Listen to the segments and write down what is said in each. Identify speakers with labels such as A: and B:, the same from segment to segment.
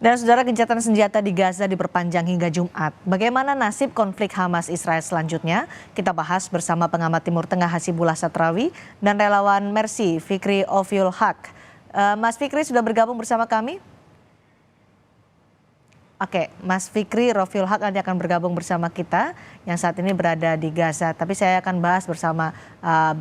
A: Dan saudara, gencatan senjata di Gaza diperpanjang hingga Jumat. Bagaimana nasib konflik Hamas-Israel selanjutnya? Kita bahas bersama pengamat Timur Tengah Hasibullah Satrawi dan relawan Mercy Fikri Ofiul Haq. Mas Fikri sudah bergabung bersama kami? Oke, Mas Fikri Rofiul Haq nanti akan bergabung bersama kita yang saat ini berada di Gaza. Tapi saya akan bahas bersama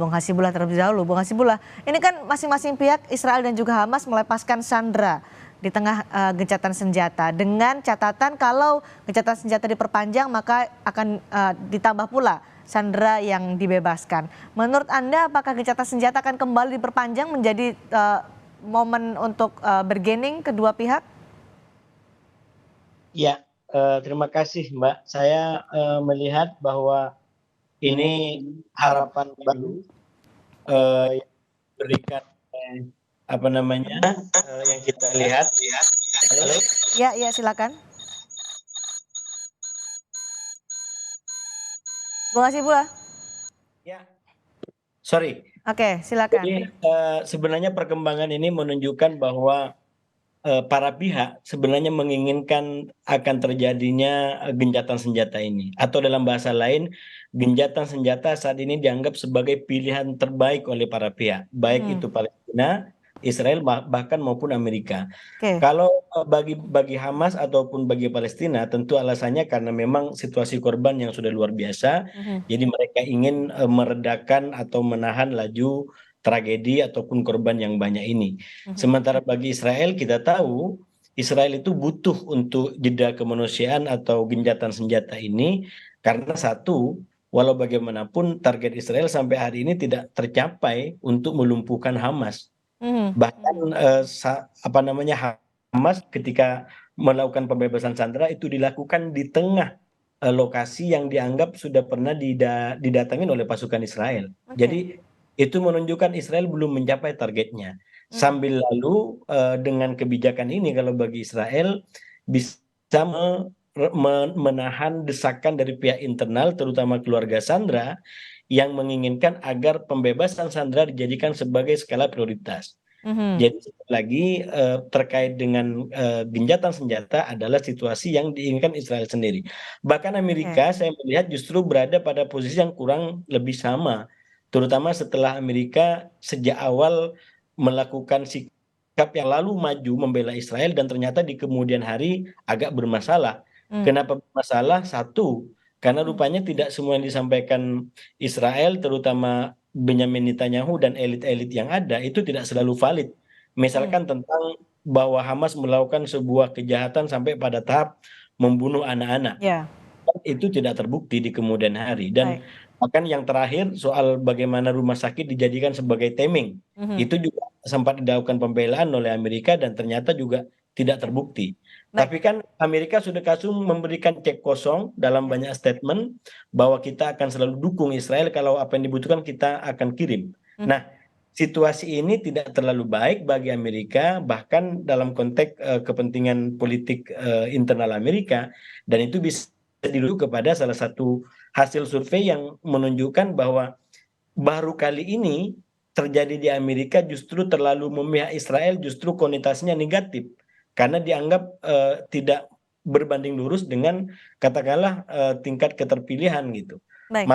A: Bung Hasibullah terlebih dahulu. Bung Hasibullah, ini kan masing-masing pihak Israel dan juga Hamas melepaskan sandera di tengah gencatan senjata. Dengan catatan kalau gencatan senjata diperpanjang maka akan ditambah pula sandera yang dibebaskan. Menurut Anda apakah gencatan senjata akan kembali diperpanjang menjadi momen untuk bergening kedua pihak?
B: Ya, terima kasih Mbak. Saya melihat bahwa ini harapan baru yang diberikan apa namanya yang kita lihat. Halo?
A: Ya, silakan. Bung Hasibullah.
B: Ya. Sorry.
A: Oke, silakan.
B: Jadi sebenarnya perkembangan ini menunjukkan bahwa para pihak sebenarnya menginginkan akan terjadinya gencatan senjata ini, atau dalam bahasa lain, gencatan senjata saat ini dianggap sebagai pilihan terbaik oleh para pihak, baik itu Palestina, Israel, bahkan maupun Amerika.
A: Oke.
B: Kalau bagi Hamas ataupun bagi Palestina, tentu alasannya karena memang situasi korban yang sudah luar biasa, jadi mereka ingin meredakan atau menahan laju tragedi ataupun korban yang banyak ini. Sementara bagi Israel, kita tahu Israel itu butuh untuk jeda kemanusiaan atau gencatan senjata ini karena satu, walau bagaimanapun target Israel sampai hari ini tidak tercapai untuk melumpuhkan Hamas. Bahkan apa namanya, Hamas ketika melakukan pembebasan sandera itu dilakukan di tengah lokasi yang dianggap sudah pernah didatangi oleh pasukan Israel. Jadi itu menunjukkan Israel belum mencapai targetnya. Sambil lalu dengan kebijakan ini kalau bagi Israel bisa menahan desakan dari pihak internal terutama keluarga Sandra yang menginginkan agar pembebasan Sandra dijadikan sebagai skala prioritas. Jadi sekali lagi terkait dengan gencatan senjata adalah situasi yang diinginkan Israel sendiri. Bahkan Amerika saya melihat justru berada pada posisi yang kurang lebih sama, terutama setelah Amerika sejak awal melakukan sikap yang lalu maju membela Israel dan ternyata di kemudian hari agak bermasalah. Kenapa bermasalah? Satu, karena rupanya tidak semua yang disampaikan Israel, terutama Benyamin Netanyahu dan elit-elit yang ada itu tidak selalu valid. Misalkan tentang bahwa Hamas melakukan sebuah kejahatan sampai pada tahap membunuh anak-anak.
A: Ya.
B: Itu tidak terbukti di kemudian hari. Dan
A: Baik.
B: bahkan yang terakhir soal bagaimana rumah sakit dijadikan sebagai tameng. Itu juga sempat dilakukan pembelaan oleh Amerika dan ternyata juga tidak terbukti.
A: Baik.
B: Tapi kan Amerika sudah memberikan cek kosong dalam banyak statement bahwa kita akan selalu dukung Israel kalau apa yang dibutuhkan kita akan kirim. Nah, situasi ini tidak terlalu baik bagi Amerika, bahkan dalam konteks kepentingan politik internal Amerika, dan itu bisa dirujuk kepada salah satu hasil survei yang menunjukkan bahwa baru kali ini terjadi di Amerika justru terlalu memihak Israel, justru konotasinya negatif karena dianggap tidak berbanding lurus dengan katakanlah tingkat keterpilihan gitu.
A: Baik.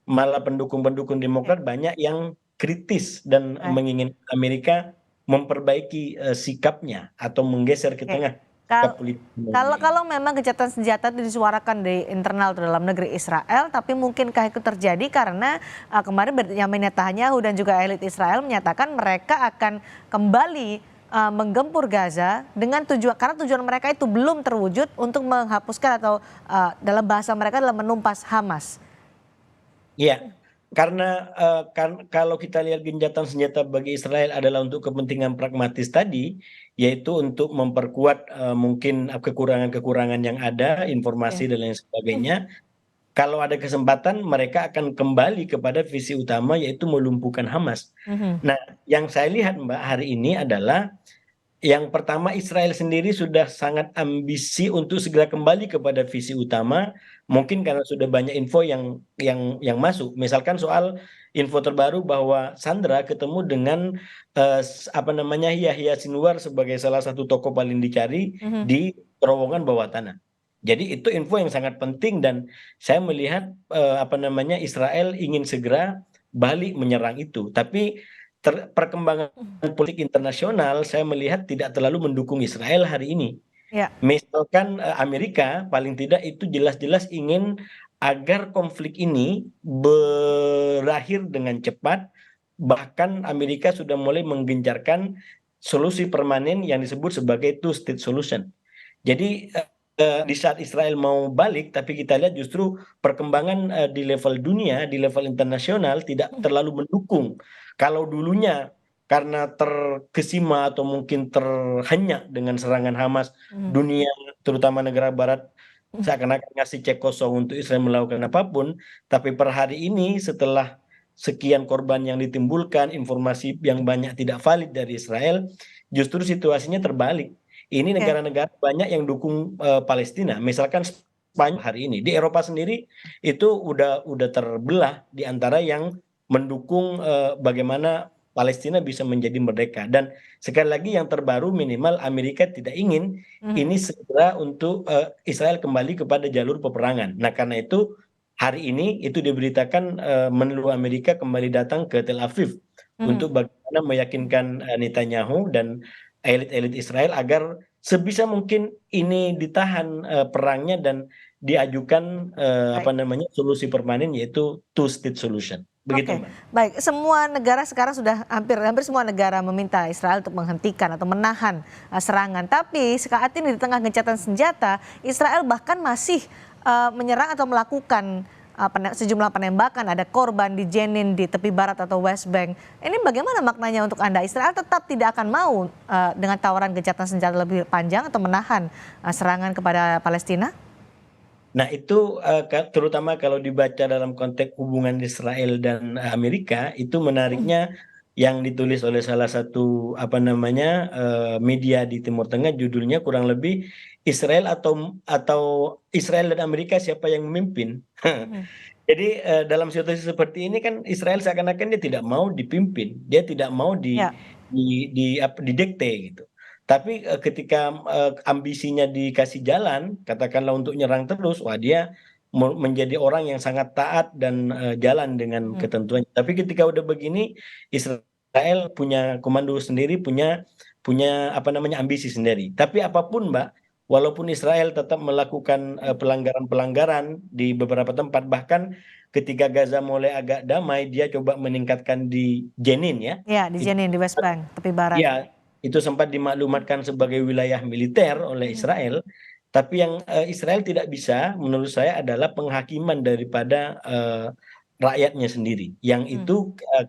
B: Malah pendukung-pendukung Demokrat banyak yang kritis dan menginginkan Amerika memperbaiki sikapnya atau menggeser ke tengah sikap politik.
A: Kalau memang gencatan senjata itu disuarakan di internal dalam negeri Israel, tapi mungkinkah itu terjadi karena kemarin Benyamin Netanyahu dan juga elit Israel menyatakan mereka akan kembali menggempur Gaza dengan karena tujuan mereka itu belum terwujud untuk menghapuskan atau dalam bahasa mereka adalah menumpas Hamas.
B: Iya, karena kalau kita lihat gencatan senjata bagi Israel adalah untuk kepentingan pragmatis tadi, yaitu untuk memperkuat mungkin kekurangan-kekurangan yang ada, informasi dan lain sebagainya. Kalau ada kesempatan, mereka akan kembali kepada visi utama, yaitu melumpuhkan Hamas. Nah, yang saya lihat Mbak hari ini adalah Yang pertama, Israel sendiri sudah sangat ambisi untuk segera kembali kepada visi utama, mungkin karena sudah banyak info yang masuk. Misalkan soal info terbaru bahwa Sandra ketemu dengan apa namanya, Yahya Sinwar sebagai salah satu tokoh paling dicari
A: Mhm.
B: di terowongan bawah tanah. Jadi itu info yang sangat penting dan saya melihat apa namanya, Israel ingin segera balik menyerang itu. Tapi perkembangan politik internasional saya melihat tidak terlalu mendukung Israel hari ini.
A: Ya,
B: Misalkan Amerika paling tidak itu jelas-jelas ingin agar konflik ini berakhir dengan cepat, bahkan Amerika sudah mulai menggencarkan solusi permanen yang disebut sebagai two state solution. Jadi di saat Israel mau balik, tapi kita lihat justru perkembangan di level dunia, di level internasional tidak terlalu mendukung. Kalau dulunya karena terkesima atau mungkin terhenyak dengan serangan Hamas,
A: mhm.
B: dunia terutama negara Barat seakan-akan ngasih cek kosong untuk Israel melakukan apapun, tapi per hari ini setelah sekian korban yang ditimbulkan, informasi yang banyak tidak valid dari Israel, justru situasinya terbalik. Ini
A: Oke.
B: negara-negara banyak yang dukung Palestina. Misalkan Spanyol hari ini di Eropa sendiri itu udah terbelah di antara yang mendukung bagaimana Palestina bisa menjadi merdeka. Dan sekali lagi yang terbaru minimal Amerika tidak ingin
A: Mhm.
B: ini segera untuk Israel kembali kepada jalur peperangan. Nah, karena itu hari ini itu diberitakan menlu Amerika kembali datang ke Tel Aviv
A: Mhm.
B: untuk bagaimana meyakinkan Netanyahu dan elit-elit Israel agar sebisa mungkin ini ditahan perangnya dan diajukan apa
A: Baik.
B: namanya, solusi permanen yaitu two state solution. Begitu,
A: Oke,
B: Mbak.
A: baik. Semua negara sekarang sudah hampir hampir semua negara meminta Israel untuk menghentikan atau menahan serangan. Tapi saat ini di tengah gencatan senjata, Israel bahkan masih menyerang atau melakukan sejumlah penembakan. Ada korban di Jenin di tepi barat atau West Bank. Ini bagaimana maknanya untuk Anda? Israel tetap tidak akan mau dengan tawaran gencatan senjata lebih panjang atau menahan serangan kepada Palestina?
B: Nah, itu terutama kalau dibaca dalam konteks hubungan Israel dan Amerika, itu menariknya yang ditulis oleh salah satu apa namanya media di Timur Tengah, judulnya kurang lebih Israel atau Israel dan Amerika siapa yang memimpin.
A: Mhm.
B: Jadi dalam situasi seperti ini kan Israel seakan-akan dia tidak mau dipimpin, dia tidak mau
A: Ya.
B: didikte gitu. Tapi ketika ambisinya dikasih jalan, katakanlah untuk nyerang terus, wah dia menjadi orang yang sangat taat dan jalan dengan
A: Mhm.
B: ketentuannya. Tapi ketika udah begini, Israel punya komando sendiri, punya punya apa namanya, ambisi sendiri. Tapi apapun, Mbak, walaupun Israel tetap melakukan pelanggaran-pelanggaran di beberapa tempat, bahkan ketika Gaza mulai agak damai, dia coba meningkatkan di Jenin ya.
A: Ya, di
B: Itu
A: Jenin di West Bank, tepi barat.
B: ya, itu sempat dimaklumatkan sebagai wilayah militer oleh
A: Mhm.
B: Israel. Tapi yang Israel tidak bisa, menurut saya, adalah penghakiman daripada rakyatnya sendiri. Yang
A: Mhm.
B: itu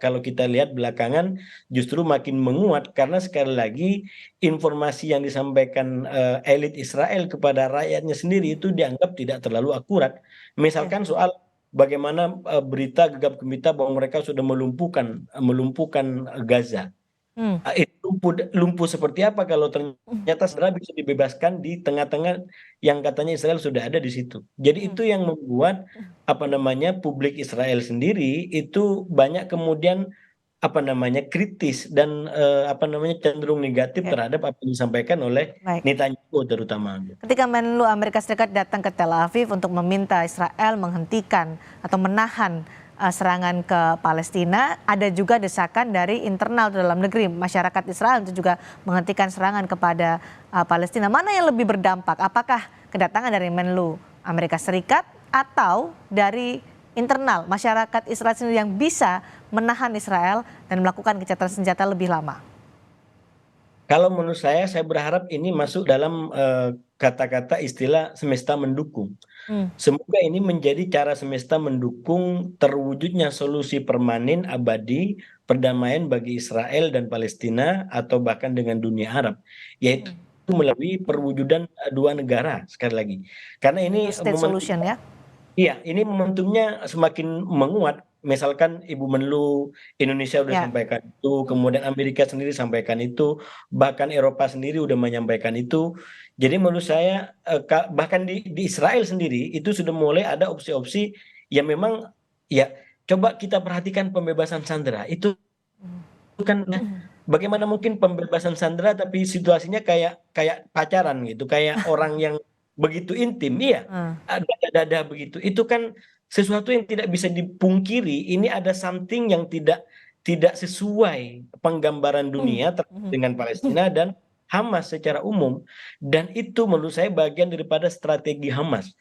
B: kalau kita lihat belakangan justru makin menguat karena sekali lagi informasi yang disampaikan elit Israel kepada rakyatnya sendiri itu dianggap tidak terlalu akurat.
A: Oke.
B: Misalkan soal bagaimana berita gegap gempita bahwa mereka sudah melumpuhkan Gaza.
A: Hmm.
B: Itu lumpuh seperti apa kalau
A: Mhm.
B: ternyata saudara bisa dibebaskan di tengah-tengah yang katanya Israel sudah ada di situ. Jadi
A: Mhm.
B: itu yang membuat apa namanya, publik Israel sendiri itu banyak kemudian apa namanya, kritis dan apa namanya, cenderung negatif
A: Oke,
B: terhadap apa yang disampaikan oleh
A: baik.
B: Netanyahu terutama.
A: Ketika Menlu Amerika Serikat datang ke Tel Aviv untuk meminta Israel menghentikan atau menahan serangan ke Palestina, ada juga desakan dari internal dalam negeri masyarakat Israel untuk juga menghentikan serangan kepada Palestina. Mana yang lebih berdampak? Apakah kedatangan dari Menlu Amerika Serikat atau dari internal masyarakat Israel sendiri yang bisa menahan Israel dan melakukan gencatan senjata lebih lama?
B: Kalau menurut saya berharap ini masuk dalam kata-kata istilah semesta mendukung.
A: Hmm.
B: Semoga ini menjadi cara semesta mendukung terwujudnya solusi permanen abadi perdamaian bagi Israel dan Palestina atau bahkan dengan dunia Arab, yaitu melalui perwujudan dua negara sekali lagi. Karena
A: Two
B: ini
A: state solution ya?
B: iya, ini momentumnya semakin menguat misalkan Ibu Menlu Indonesia udah
A: Ya.
B: sampaikan itu, kemudian Amerika sendiri sampaikan itu, bahkan Eropa sendiri udah menyampaikan itu. Jadi menurut saya bahkan di Israel sendiri itu sudah mulai ada opsi-opsi yang memang ya coba kita perhatikan pembebasan sandera itu kan bagaimana mungkin pembebasan sandera tapi situasinya kayak kayak pacaran gitu, kayak orang yang begitu intim, iya,
A: Hmm.
B: dada-dada begitu. Itu kan sesuatu yang tidak bisa dipungkiri. Ini ada something yang tidak tidak sesuai penggambaran dunia terkait dengan Palestina dan Hamas secara umum. Dan itu menurut saya bagian daripada strategi Hamas.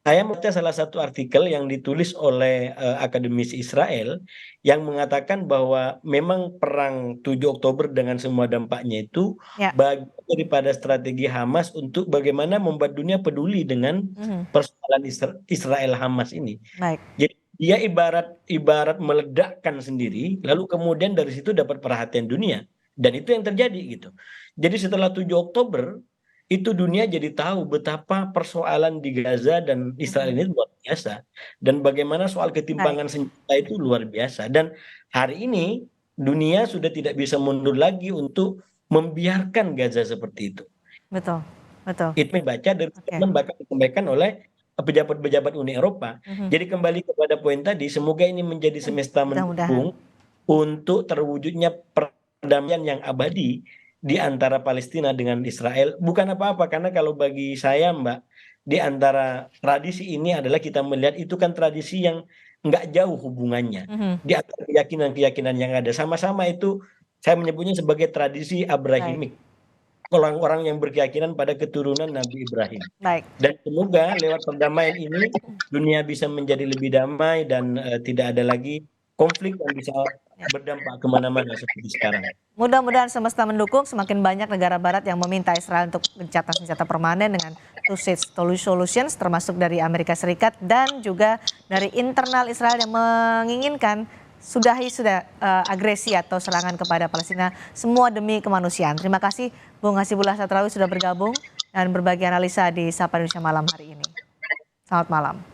B: Saya membaca salah satu artikel yang ditulis oleh akademisi Israel yang mengatakan bahwa memang perang 7 Oktober dengan semua dampaknya itu
A: Ya.
B: bagian daripada strategi Hamas untuk bagaimana membuat dunia peduli dengan
A: Mhm.
B: persoalan Israel Hamas ini.
A: Baik.
B: Jadi dia ibarat ibarat meledakkan sendiri, lalu kemudian dari situ dapat perhatian dunia. Dan itu yang terjadi gitu. Jadi setelah 7 Oktober, itu dunia jadi tahu betapa persoalan di Gaza dan Israel
A: Mhm.
B: ini luar biasa. Dan bagaimana soal
A: Baik.
B: ketimpangan senjata itu luar biasa. Dan hari ini dunia sudah tidak bisa mundur lagi untuk membiarkan Gaza seperti itu.
A: Betul. Betul.
B: Itu baca dari
A: Oke.
B: statement bahkan disampaikan oleh pejabat-pejabat Uni Eropa.
A: Mhm.
B: Jadi kembali kepada poin tadi, semoga ini menjadi semesta
A: Mudah-mudahan.
B: mendukung untuk terwujudnya perdamaian yang abadi di antara Palestina dengan Israel. Bukan apa-apa, karena kalau bagi saya, Mbak, di antara tradisi ini adalah kita melihat itu kan tradisi yang nggak jauh hubungannya.
A: Mhm.
B: Di antara keyakinan-keyakinan yang ada. Sama-sama itu saya menyebutnya sebagai tradisi
A: Baik.
B: Abrahimik. Orang-orang yang berkeyakinan pada keturunan Nabi Ibrahim.
A: Baik.
B: Dan semoga lewat perdamaian ini dunia bisa menjadi lebih damai dan tidak ada lagi konflik yang bisa berdampak kemana-mana seperti sekarang.
A: Mudah-mudahan semesta mendukung, semakin banyak negara barat yang meminta Israel untuk gencatan senjata permanen dengan two state solutions termasuk dari Amerika Serikat dan juga dari internal Israel yang menginginkan sudah agresi atau serangan kepada Palestina, semua demi kemanusiaan. Terima kasih Bung Hasibullah Satrawi sudah bergabung dan berbagi analisa di Sapa Indonesia Malam hari ini. Selamat malam.